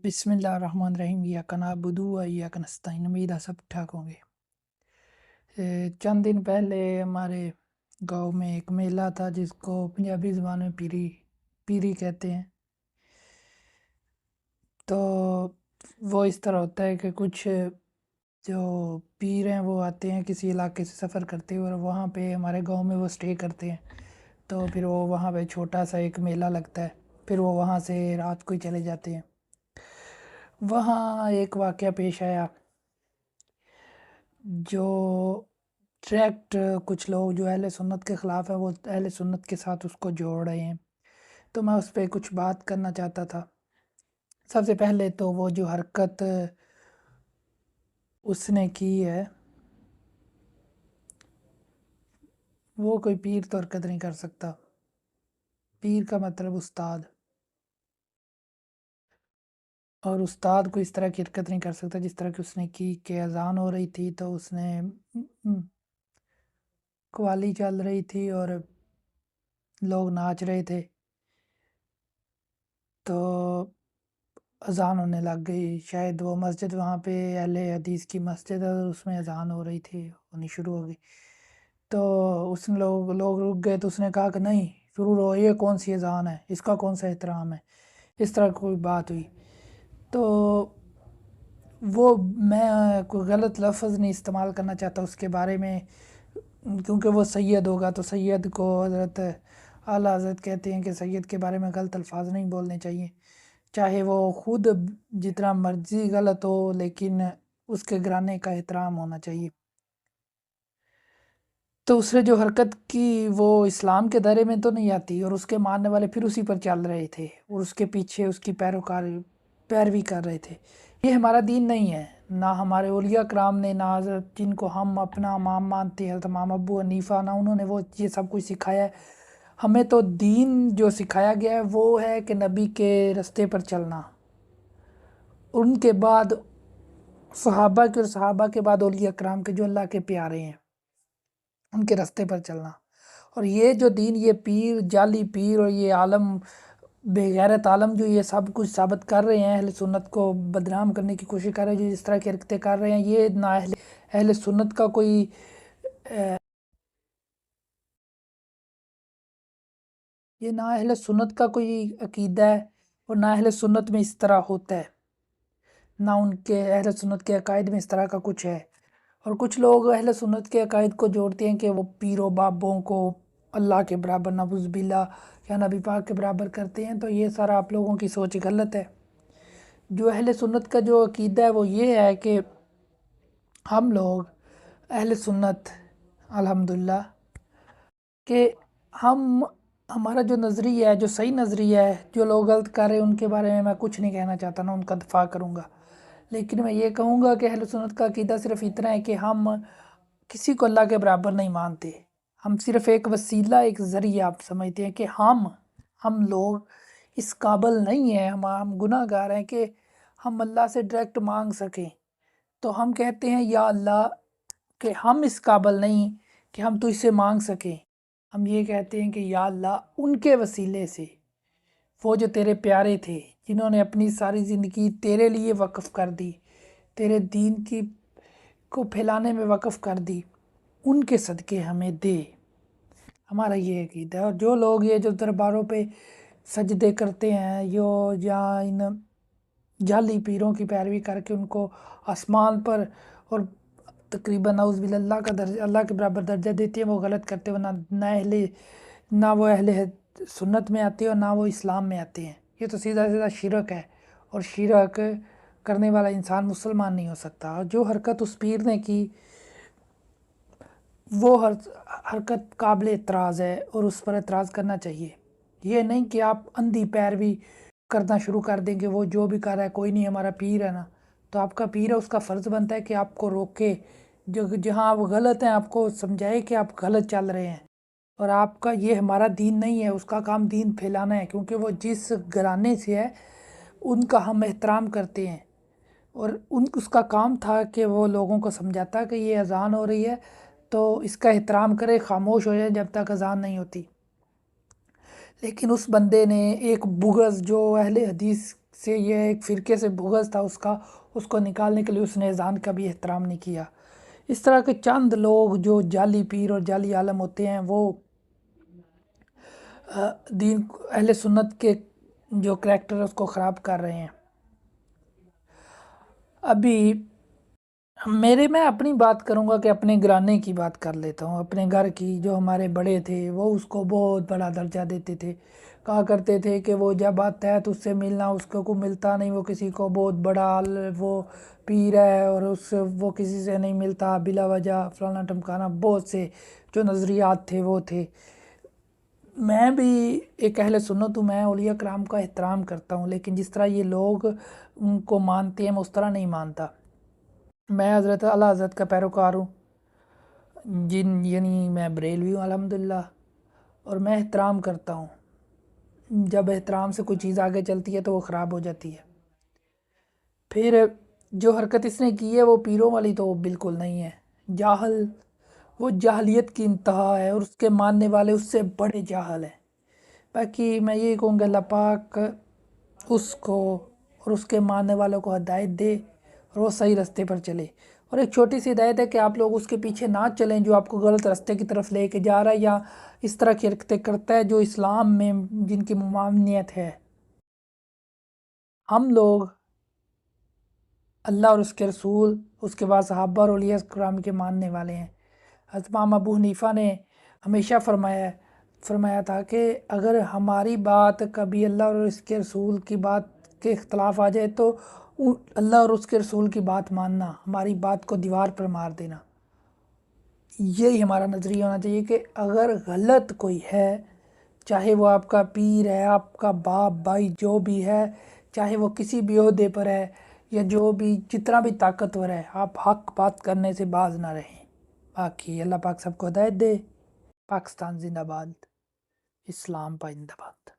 बिस्मिल्लाहिर्रहमानिर्रहीम इय्याका नअबुदु व इय्याका नस्तईन। उम्मीद है सब ठीक होंगे। चंद दिन पहले हमारे गांव में एक मेला था जिसको पंजाबी ज़बान में पीरी पीरी कहते हैं। तो वो इस तरह होता है कि कुछ जो पीर हैं वो आते हैं किसी इलाके से सफ़र करते हुए और वहाँ पे हमारे गांव में वो स्टे करते हैं। तो फिर वो वहाँ पे छोटा सा एक मेला लगता है, फिर वो वहाँ से रात को ही चले जाते हैं। वहाँ एक वाक़या पेश आया जो डायरेक्ट कुछ लोग जो अहले सुन्नत के ख़िलाफ़ है वो अहले सुन्नत के साथ उसको जोड़ रहे हैं। तो मैं उस पे कुछ बात करना चाहता था। सबसे पहले तो वो जो हरकत उसने की है वो कोई पीर तो हरकत नहीं कर सकता। पीर का मतलब उस्ताद, और उस्ताद को इस तरह की हरकत नहीं कर सकता जिस तरह की उसने की कि अज़ान हो रही थी तो उसने कव्वाली चल रही थी और लोग नाच रहे थे, तो अज़ान होने लग गई। शायद वो मस्जिद वहाँ पे अहले हदीस की मस्जिद है और उसमें अज़ान हो रही थी, होनी शुरू हो गई। तो उसने लोग रुक गए, तो उसने कहा कि नहीं शुरू रहो, ये कौन सी अज़ान है, इसका कौन सा एहतराम है। इस तरह कोई बात हुई। तो वो मैं कोई गलत लफ्ज़ नहीं इस्तेमाल करना चाहता उसके बारे में, क्योंकि वो सैयद होगा तो सैयद को हज़रत आला हज़रत कहते हैं कि सैयद के बारे में गलत अल्फाज नहीं बोलने चाहिए, चाहे वो खुद जितना मर्जी गलत हो, लेकिन उसके घराने का एहतराम होना चाहिए। तो उसने जो हरकत की वो इस्लाम के दायरे में तो नहीं आती, और उसके मानने वाले फिर उसी पर चल रहे थे और उसके पीछे उसकी पैरवी कर रहे थे। ये हमारा दीन नहीं है, ना हमारे औलिया कराम ने, ना हज़रत जिनको हम अपना इमाम मानते हैं, हज़रत इमाम अबू हनीफ़ा, ना उन्होंने वो ये सब कुछ सिखाया है। हमें तो दीन जो सिखाया गया है वो है कि नबी के रास्ते पर चलना, उनके बाद सहाबा के, और सहाबा के बाद औलिया कराम के जो अल्लाह के प्यारे हैं उनके रास्ते पर चलना। और ये जो दीन, ये पीर, जाली पीर और ये आलम, बेगैरत आलम जो ये सब कुछ साबित कर रहे हैं, अहले सुन्नत को बदनाम करने की कोशिश कर रहे हैं, जो जिस तरह की हरकतें कर रहे हैं, ये ना अहले सुन्नत का कोई ये ना अहले सुन्नत का कोई अकीदा है, और ना अहले सुन्नत में इस तरह होता है, ना उनके अहले सुन्नत के अकायद में इस तरह का कुछ है। और कुछ लोग अहले सुन्नत के अकायद को जोड़ते हैं कि वो पीरों बाबों को अल्लाह के बराबर, नबुज़ या नबी पाक के बराबर करते हैं। तो ये सारा आप लोगों की सोच गलत है। जो अहले सुन्नत का जो अकीदा है वो ये है कि हम लोग अहले सुन्नत अल्हम्दुलिल्लाह कि हम हमारा जो नज़रिया है, जो सही नज़रिया है, जो लोग गलत कर रहे हैं उनके बारे में मैं कुछ नहीं कहना चाहता, ना उनका दफ़ा करूँगा। लेकिन मैं ये कहूँगा कि अहले सुन्नत का अकीदा सिर्फ़ इतना है कि हम किसी को अल्लाह के बराबर नहीं मानते। हम सिर्फ़ एक वसीला, एक ज़रिया आप समझते हैं कि हम लोग इस काबिल नहीं हैं, हम गुनहगार हैं कि हम अल्लाह से डायरेक्ट मांग सकें। तो हम कहते हैं या अल्लाह कि हम इस काबिल नहीं कि हम तुझसे मांग सकें। हम ये कहते हैं कि या अल्लाह उनके वसीले से, वो जो तेरे प्यारे थे, जिन्होंने अपनी सारी ज़िंदगी तेरे लिए वक्फ़ कर दी, तेरे दीन की को फैलाने में वक्फ़ कर दी, उनके सदक़े हमें दे। हमारा ये अक़ीदा है। और जो लोग ये जो दरबारों पे सजदे करते हैं, यो या इन जाली पीरों की पैरवी करके उनको आसमान पर और तकरीबन नाउज़ुबिल्लाह अल्लाह के बराबर दर्जा देते हैं, वो गलत करते हैं। ना वो अहले सुन्नत में आते हैं और ना वो इस्लाम में आते हैं। ये तो सीधा सीधा शिरक है, और शिरक करने वाला इंसान मुसलमान नहीं हो सकता। और जो हरकत उस पीर ने की वो हरकत काबिल एतराज़ है और उस पर एतराज़ करना चाहिए। ये नहीं कि आप अंधी पैरवी करना शुरू कर देंगे, वो जो भी कर रहा है कोई नहीं, हमारा पीर है ना। तो आपका पीर है, उसका फ़र्ज़ बनता है कि आपको रोके, जो जहाँ आप गलत हैं आपको समझाए कि आप गलत चल रहे हैं। और आपका ये हमारा दीन नहीं है, उसका काम दीन फैलाना है, क्योंकि वो जिस घराने से है उनका हम एहतराम करते हैं। और उसका काम था कि वो लोगों को समझाता कि ये अज़ान हो रही है तो इसका एहतराम करें, ख़ामोश हो जाए जब तक अज़ान नहीं होती। लेकिन उस बंदे ने एक बुग़्ज़ जो अहले हदीस سے یہ ایک فرقے سے بغض تھا اس کو نکالنے کے لیے اس نے اذان کا بھی احترام نہیں کیا۔ اس طرح کے چند لوگ جو جعلی پیر اور جعلی عالم ہوتے ہیں وہ دین اہل سنت کے جو کریکٹر ہے اس کو خراب کر رہے ہیں۔ ابھی میں اپنی بات کروں گا کہ اپنے گھرانے کی بات کر لیتا ہوں، اپنے گھر کی۔ جو ہمارے بڑے تھے وہ اس کو بہت بڑا درجہ دیتے تھے، کہا کرتے تھے کہ وہ جب آتا ہے تو اس سے ملنا اس کو ملتا نہیں، وہ کسی کو بہت بڑا وہ پیر ہے اور وہ کسی سے نہیں ملتا بلا وجہ فلانا ٹمکانا، بہت سے جو نظریات تھے وہ تھے۔ میں بھی ایک اہل سنت ہوں، میں اولیاء کرام کا احترام کرتا ہوں، لیکن جس طرح یہ لوگ ان کو مانتے ہیں میں اس طرح نہیں مانتا۔ میں حضرت اعلیٰ حضرت کا پیروکار ہوں، یعنی میں بریلوی ہوں الحمدللہ، اور میں احترام کرتا ہوں۔ جب احترام سے کوئی چیز آگے چلتی ہے تو وہ خراب ہو جاتی ہے۔ پھر جو حرکت اس نے کی ہے وہ پیروں والی تو بالکل نہیں ہے، وہ جاہلیت کی انتہا ہے، اور اس کے ماننے والے اس سے بڑے جاہل ہیں۔ باقی میں یہی کہوں گا اللہ پاک اس کو اور اس کے ماننے والوں کو ہدایت دے اور وہ صحیح راستے پر چلے۔ اور ایک چھوٹی سی ہدایت ہے کہ آپ لوگ اس کے پیچھے نہ چلیں جو آپ کو غلط راستے کی طرف لے کے جا رہا ہے یا اس طرح کی حرکتیں کرتا ہے جو اسلام میں جن کی ممانعت ہے۔ ہم لوگ اللہ اور اس کے رسول، اس کے بعد صحابہ اور اولیاء کرام کے ماننے والے ہیں۔ حضرت امام ابو حنیفہ نے ہمیشہ فرمایا تھا کہ اگر ہماری بات کبھی اللہ اور اس کے رسول کی بات کے اختلاف آ جائے تو اللہ اور اس کے رسول کی بات ماننا، ہماری بات کو دیوار پر مار دینا۔ یہی ہمارا نظریہ ہونا چاہیے کہ اگر غلط کوئی ہے، چاہے وہ آپ کا پیر ہے، آپ کا باپ بھائی جو بھی ہے، چاہے وہ کسی بھی عہدے پر ہے یا جو بھی جتنا بھی طاقتور ہے، آپ حق بات کرنے سے باز نہ رہیں۔ باقی اللہ پاک سب کو ہدایت دے۔ پاکستان زندہ باد، اسلام پائندہ باد۔